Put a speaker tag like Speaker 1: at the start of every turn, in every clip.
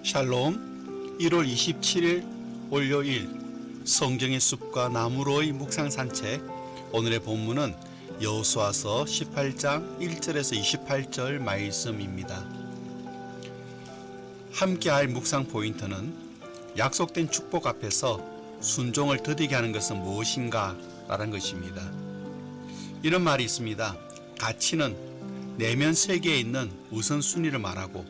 Speaker 1: 샬롬. 1월 27일 월요일 성경의 숲과 나무로의 묵상 산책. 오늘의 본문은 여호수아서 18장 1절에서 28절 말씀입니다. 함께할 묵상 포인트는 약속된 축복 앞에서 순종을 더디게 하는 것은 무엇인가 라는 것입니다. 이런 말이 있습니다. 가치는 내면 세계에 있는 우선순위를 말하고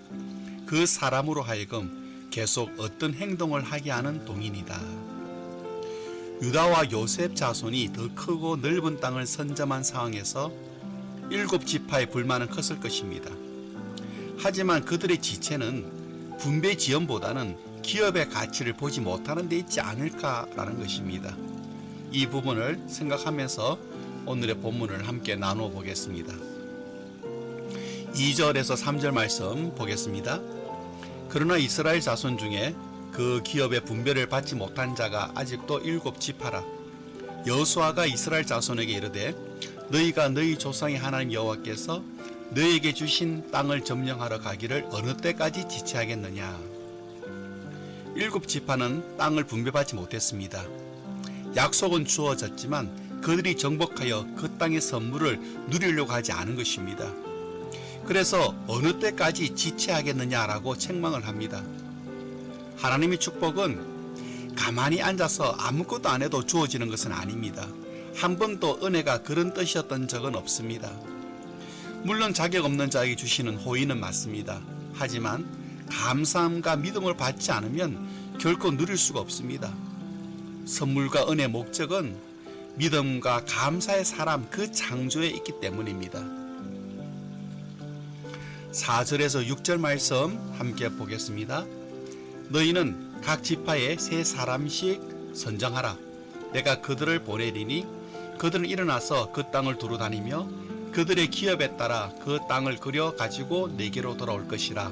Speaker 1: 그 사람으로 하여금 계속 어떤 행동을 하게 하는 동인이다. 유다와 요셉 자손이 더 크고 넓은 땅을 선점한 상황에서 7지파의 불만은 컸을 것입니다. 하지만 그들의 지체는 분배 지연보다는 기업의 가치를 보지 못하는 데 있지 않을까라는 것입니다. 이 부분을 생각하면서 오늘의 본문을 함께 나누어 보겠습니다. 2절에서 3절 말씀 보겠습니다. 그러나 이스라엘 자손 중에 그 기업의 분배를 받지 못한 자가 아직도 7지파라. 여호수아가 이스라엘 자손에게 이르되 너희가 너희 조상의 하나님 여호와께서 너희에게 주신 땅을 점령하러 가기를 어느 때까지 지체하겠느냐. 7지파는 땅을 분배받지 못했습니다. 약속은 주어졌지만 그들이 정복하여 그 땅의 선물을 누리려고 하지 않은 것입니다. 그래서 어느 때까지 지체하겠느냐라고 책망을 합니다. 하나님의 축복은 가만히 앉아서 아무것도 안 해도 주어지는 것은 아닙니다. 한 번도 은혜가 그런 뜻이었던 적은 없습니다. 물론 자격 없는 자에게 주시는 호의는 맞습니다. 하지만 감사함과 믿음을 받지 않으면 결코 누릴 수가 없습니다. 선물과 은혜의 목적은 믿음과 감사의 사람 그 창조에 있기 때문입니다. 4절에서 6절 말씀 함께 보겠습니다. 너희는 각 지파에 3사람씩 선정하라. 내가 그들을 보내리니 그들은 일어나서 그 땅을 두루 다니며 그들의 기업에 따라 그 땅을 그려 가지고 내게로 돌아올 것이라.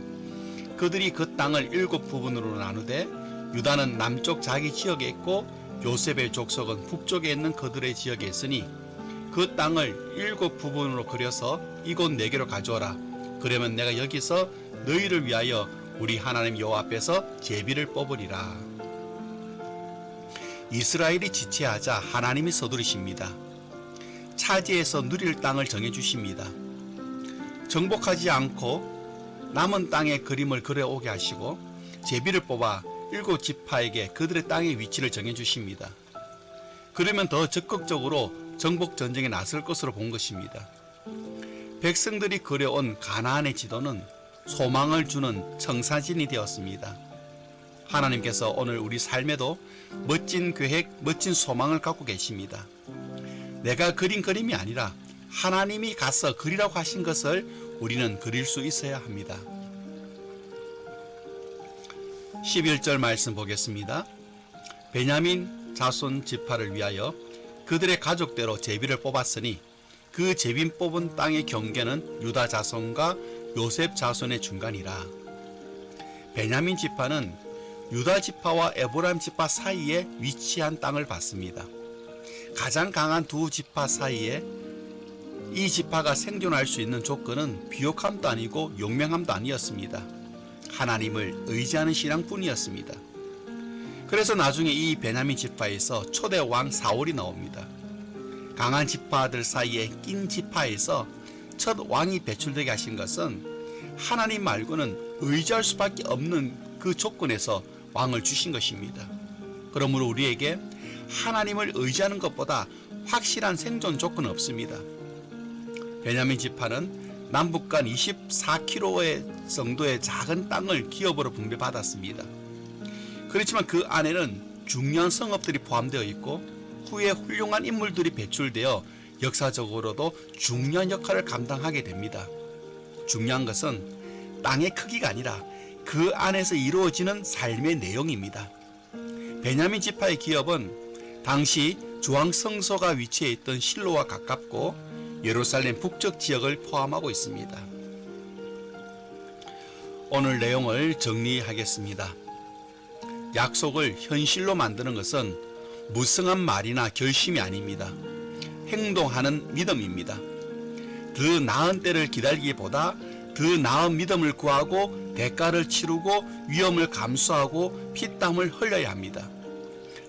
Speaker 1: 그들이 그 땅을 7부분으로 나누되 유다는 남쪽 자기 지역에 있고 요셉의 족속은 북쪽에 있는 그들의 지역에 있으니 그 땅을 7부분으로 그려서 이곳 내게로 가져오라. 그러면 내가 여기서 너희를 위하여 우리 하나님 여호와 앞에서 제비를 뽑으리라. 이스라엘이 지체하자 하나님이 서두르십니다. 차지해서 누릴 땅을 정해주십니다. 정복하지 않고 남은 땅에 그림을 그려오게 하시고 제비를 뽑아 7지파에게 그들의 땅의 위치를 정해주십니다. 그러면 더 적극적으로 정복 전쟁에 나설 것으로 본 것입니다. 백성들이 그려온 가나안의 지도는 소망을 주는 청사진이 되었습니다. 하나님께서 오늘 우리 삶에도 멋진 계획, 멋진 소망을 갖고 계십니다. 내가 그린 그림이 아니라 하나님이 가서 그리라고 하신 것을 우리는 그릴 수 있어야 합니다. 11절 말씀 보겠습니다. 베냐민 자손 지파를 위하여 그들의 가족대로 제비를 뽑았으니 그 제비 뽑은 땅의 경계는 유다 자손과 요셉 자손의 중간이라. 베냐민 지파는 유다 지파와 에브라임 지파 사이에 위치한 땅을 받습니다. 가장 강한 두 지파 사이에 이 지파가 생존할 수 있는 조건은 비옥함도 아니고 용맹함도 아니었습니다. 하나님을 의지하는 신앙뿐이었습니다. 그래서 나중에 이 베냐민 지파에서 초대 왕 사울이 나옵니다. 강한 지파들 사이에 낀 지파에서 첫 왕이 배출되게 하신 것은 하나님 말고는 의지할 수밖에 없는 그 조건에서 왕을 주신 것입니다. 그러므로 우리에게 하나님을 의지하는 것보다 확실한 생존 조건은 없습니다. 베냐민 지파는 남북간 24km 정도의 작은 땅을 기업으로 분배받았습니다. 그렇지만 그 안에는 중요한 성읍들이 포함되어 있고 후에 훌륭한 인물들이 배출되어 역사적으로도 중요한 역할을 감당하게 됩니다. 중요한 것은 땅의 크기가 아니라 그 안에서 이루어지는 삶의 내용입니다. 베냐민 지파의 기업은 당시 주왕성소가 위치해 있던 실로와 가깝고 예루살렘 북쪽 지역을 포함하고 있습니다. 오늘 내용을 정리하겠습니다. 약속을 현실로 만드는 것은 무성한 말이나 결심이 아닙니다. 행동하는 믿음입니다. 더 나은 때를 기다리기보다 더 나은 믿음을 구하고 대가를 치르고 위험을 감수하고 피땀을 흘려야 합니다.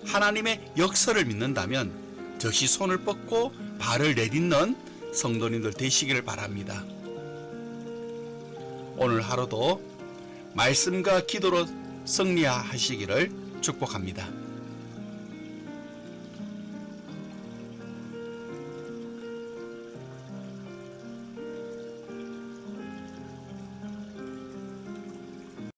Speaker 1: 하나님의 역사를 믿는다면 즉시 손을 뻗고 발을 내딛는 성도님들 되시기를 바랍니다. 오늘 하루도 말씀과 기도로 승리하시기를 축복합니다.